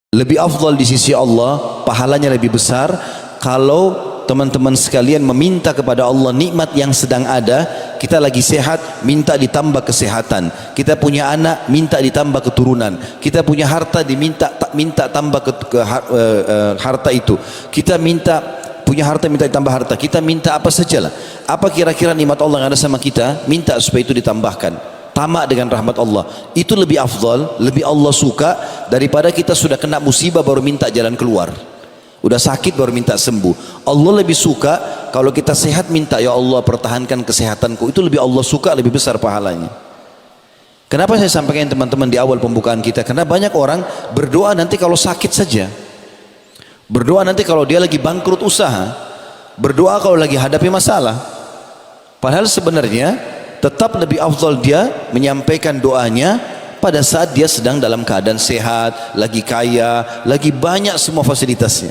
Lebih afdal di sisi Allah, pahalanya lebih besar kalau teman-teman sekalian meminta kepada Allah nikmat yang sedang ada. Kita lagi sehat, minta ditambah kesehatan. Kita punya anak, minta ditambah keturunan. Kita punya harta, minta tambah harta itu. Kita punya harta, minta ditambah harta. Kita minta apa sajalah. Apa kira-kira nikmat Allah yang ada sama kita, minta supaya itu ditambahkan. Tamak dengan rahmat Allah, itu lebih afdal, lebih Allah suka daripada kita sudah kena musibah baru minta jalan keluar, udah sakit baru minta sembuh. Allah lebih suka kalau kita sehat minta, ya Allah pertahankan kesehatanku, itu lebih Allah suka, lebih besar pahalanya. Kenapa saya sampaikan teman-teman di awal pembukaan kita? Karena banyak orang berdoa nanti kalau sakit saja, berdoa nanti kalau dia lagi bangkrut usaha, berdoa kalau lagi hadapi masalah. Padahal sebenarnya tetap lebih afdal dia menyampaikan doanya pada saat dia sedang dalam keadaan sehat, lagi kaya, lagi banyak semua fasilitasnya.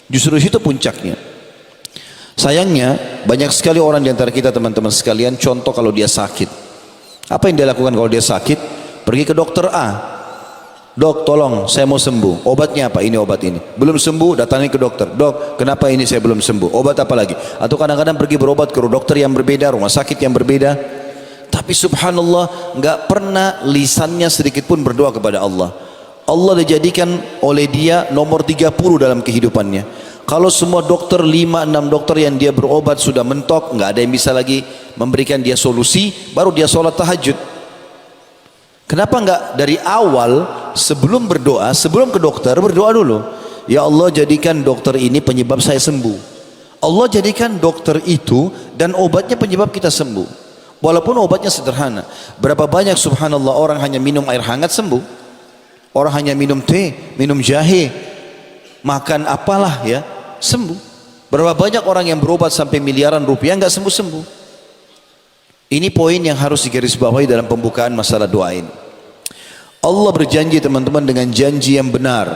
Justru itu puncaknya. Sayangnya banyak sekali orang di antara kita teman-teman sekalian, contoh kalau dia sakit, apa yang dia lakukan kalau dia sakit? Pergi ke dokter A, dok tolong saya mau sembuh, obatnya apa? Ini obat ini. Belum sembuh, datangi ke dokter, dok kenapa ini saya belum sembuh, obat apa lagi? Atau kadang-kadang pergi berobat ke dokter yang berbeda, rumah sakit yang berbeda, tapi subhanallah nggak pernah lisannya sedikit pun berdoa kepada Allah. Allah dijadikan oleh dia nomor 30 dalam kehidupannya. Kalau semua dokter, 5-6 dokter yang dia berobat sudah mentok, nggak ada yang bisa lagi memberikan dia solusi, baru dia sholat tahajud. Kenapa enggak dari awal sebelum berdoa, sebelum ke dokter berdoa dulu, ya Allah jadikan dokter ini penyebab saya sembuh. Allah jadikan dokter itu dan obatnya penyebab kita sembuh. Walaupun obatnya sederhana. Berapa banyak subhanallah orang hanya minum air hangat sembuh, orang hanya minum teh, minum jahe, makan apalah ya sembuh. Berapa banyak orang yang berobat sampai miliaran rupiah enggak sembuh-sembuh. Ini poin yang harus digarisbawahi dalam pembukaan masalah doa ini. Allah berjanji teman-teman dengan janji yang benar,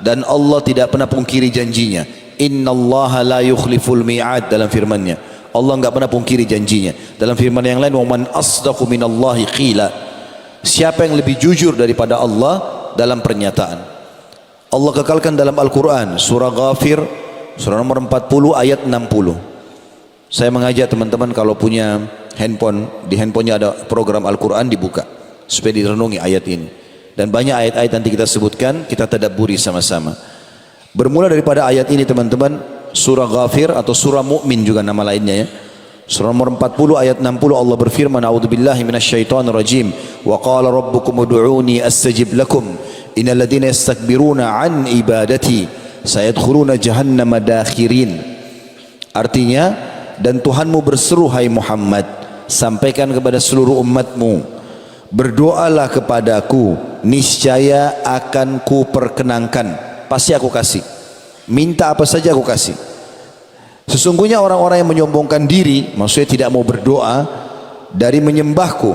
dan Allah tidak pernah pungkiri janjinya. Innallaha la yukhliful mi'ad dalam firman-Nya. Allah enggak pernah pungkiri janjinya. Dalam firman yang lain, wa man asdaqu minallahi qila. Siapa yang lebih jujur daripada Allah dalam pernyataan? Allah kekalkan dalam Al-Qur'an surah Ghafir surah nomor 40 ayat 60. Saya mengajak teman-teman kalau punya handphone, di handphonenya ada program Al-Quran, dibuka supaya direnungi ayat ini. Dan banyak ayat-ayat nanti kita sebutkan, kita tadabburi sama-sama. Bermula daripada ayat ini teman-teman, surah Ghafir atau surah Mu'min juga nama lainnya ya. Surah nomor 40 ayat 60 Allah berfirman, a'udzubillahi minasyaitonir rajim, wa qala rabbukum ud'uni astajib lakum innal ladzina yastakbiruna an ibadati sayadkhuluna jahannama dakhirin. Artinya, dan Tuhanmu berseru hai Muhammad, sampaikan kepada seluruh umatmu, berdoalah kepadaku, niscaya akan ku perkenankan, pasti aku kasih. Minta apa saja aku kasih. Sesungguhnya orang-orang yang menyombongkan diri, maksudnya tidak mau berdoa, dari menyembahku,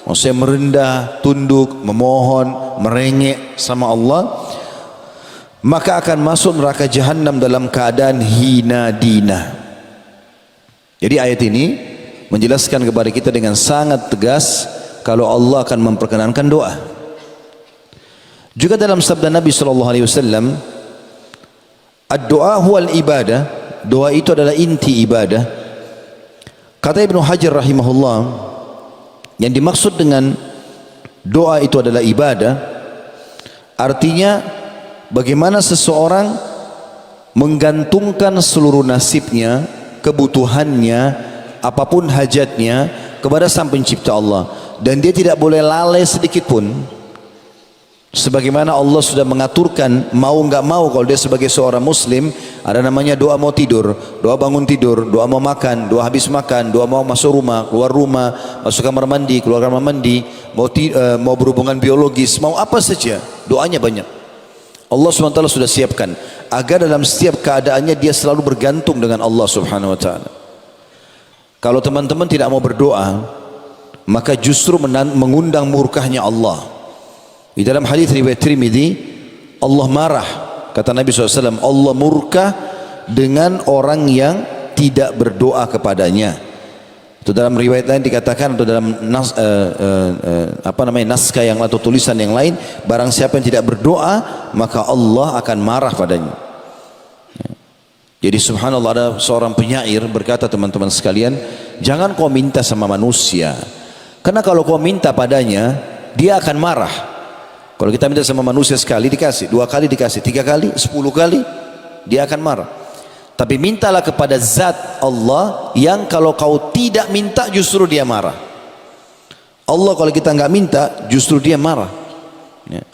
maksudnya merendah, tunduk, memohon, merengek sama Allah, maka akan masuk neraka jahanam dalam keadaan hina dina. Jadi ayat ini menjelaskan kepada kita dengan sangat tegas kalau Allah akan memperkenankan doa. Juga dalam sabda Nabi SAW, ad-doa huwal ibadah, doa itu adalah inti ibadah. Kata Ibnu Hajar rahimahullah, yang dimaksud dengan doa itu adalah ibadah, artinya bagaimana seseorang menggantungkan seluruh nasibnya, kebutuhannya, apapun hajatnya kepada Sang Pencipta Allah, dan dia tidak boleh lalai sedikit pun. Sebagaimana Allah sudah mengaturkan, mau nggak mau kalau dia sebagai seorang muslim, ada namanya doa mau tidur, doa bangun tidur, doa mau makan, doa habis makan, doa mau masuk rumah, keluar rumah, masuk kamar mandi, keluar kamar mandi, mau berhubungan biologis, mau apa saja, doanya banyak. Allah SWT sudah siapkan agar dalam setiap keadaannya dia selalu bergantung dengan Allah Subhanahu wa taala. Kalau teman-teman tidak mau berdoa, maka justru mengundang murkahnya Allah. Di dalam hadis riwayat Tirmidzi, Allah marah, kata Nabi SAW, Allah murka dengan orang yang tidak berdoa kepadanya. Atau dalam riwayat lain dikatakan, atau dalam naskah yang atau tulisan yang lain, barang siapa yang tidak berdoa maka Allah akan marah padanya. Jadi subhanallah, ada seorang penyair berkata, teman-teman sekalian, jangan kau minta sama manusia, karena kalau kau minta padanya dia akan marah. Kalau kita minta sama manusia sekali dikasih, 2 kali dikasih, 3 kali, 10 kali, dia akan marah. Tapi mintalah kepada zat Allah yang kalau kau tidak minta justru dia marah. Allah kalau kita nggak minta justru dia marah.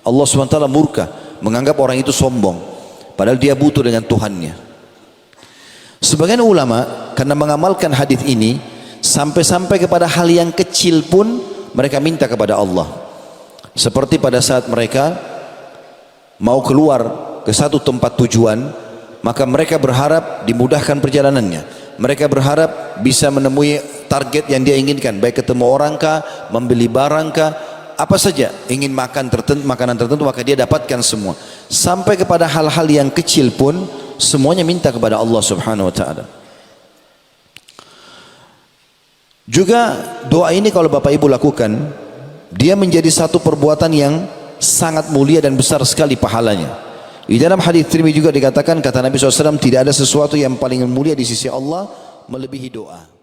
Allah SWT murka, menganggap orang itu sombong, padahal dia butuh dengan Tuhannya. Sebagian ulama karena mengamalkan hadis ini sampai-sampai kepada hal yang kecil pun mereka minta kepada Allah. Seperti pada saat mereka mau keluar ke satu tempat tujuan, maka mereka berharap dimudahkan perjalanannya. Mereka berharap bisa menemui target yang dia inginkan, baik ketemu orang kah, membeli barang kah, apa saja, ingin makan makanan tertentu, maka dia dapatkan semua. Sampai kepada hal-hal yang kecil pun semuanya minta kepada Allah Subhanahu wa taala. Juga doa ini kalau Bapak Ibu lakukan, dia menjadi satu perbuatan yang sangat mulia dan besar sekali pahalanya. Di dalam hadis Tirmidzi juga dikatakan, kata Nabi SAW, tidak ada sesuatu yang paling mulia di sisi Allah melebihi doa.